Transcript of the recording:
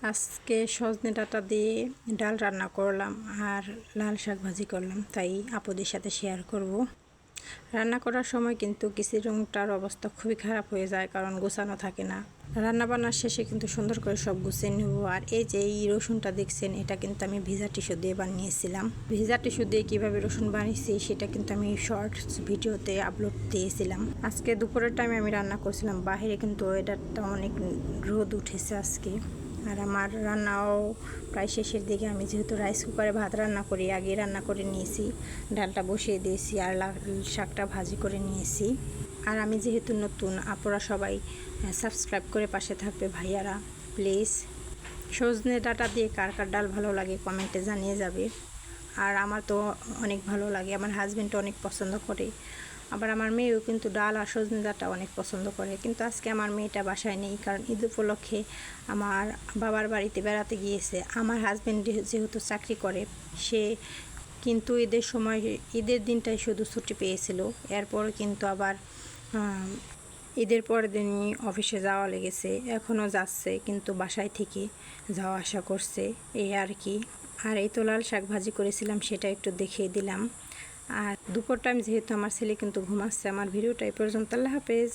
আজকে সজনে ডাঁটা দিয়ে ডাল রান্না করলাম আর লাল শাক ভাজি করলাম, তাই আপুদের সাথে শেয়ার করব। রান্না করার সময় কিন্তু কিচেনটার অবস্থা খুবই খারাপ হয়ে যায়, কারণ গোছানো থাকে না। রান্না বান্নার শেষে কিন্তু সুন্দর করে সব গুছিয়ে নেব। আর এই যে এই রসুনটা দেখছেন, এটা কিন্তু আমি ভিজা টিস্যু দিয়ে বানিয়েছিলাম। ভিজা টিস্যু দিয়ে কীভাবে রসুন বানিয়েছি সেটা কিন্তু আমি শর্টস ভিডিওতে আপলোড দিয়েছিলাম। আজকে দুপুরের টাইমে আমি রান্না করছিলাম, বাইরে কিন্তু ওয়েদারটা অনেক রোদ উঠেছে আজকে। আর আমার রান্নাও প্রায় শেষের দিকে। আমি যেহেতু রাইস কুকারে ভাত রান্না করি, আগে রান্না করে নিয়েছি, ডালটা বসিয়ে দিয়েছি আর লাল শাকটা ভাজি করে নিয়েছি। আর আমি যেহেতু নতুন, আপনারা সবাই সাবস্ক্রাইব করে পাশে থাকবে ভাইয়ারা প্লিজ। সজনে ডাঁটা দিয়ে কার কার ডাল ভালো লাগে কমেন্টে জানিয়ে যাবে। আর আমার তো অনেক ভালো লাগে, আমার হাজব্যান্ডও অনেক পছন্দ করে, আবার আমার মেয়েও কিন্তু ডাল আর সজনে ডাঁটা অনেক পছন্দ করে। কিন্তু আজকে আমার মেয়েটা বাসায় নেই, কারণ ঈদ উপলক্ষে আমার বাবার বাড়িতে বেড়াতে গিয়েছে। আমার হাজব্যান্ড যেহেতু চাকরি করে, সে কিন্তু ঈদের সময় ঈদের দিনটাই শুধু ছুটি পেয়েছিল, এরপর কিন্তু আবার ঈদের পরের দিনই অফিসে যাওয়া লেগেছে। এখনও যাচ্ছে, কিন্তু বাসায় থেকে যাওয়া আসা করছে, এই আর কি। আর এই তো লাল শাক ভাজি করেছিলাম, সেটা একটু দেখিয়ে দিলাম। আর দুপুর টাইম যেহেতু আমার ছেলে কিন্তু ঘুমাচ্ছে। আমার ভিডিওটা এই পর্যন্ত। আল্লাহ হাফেজ।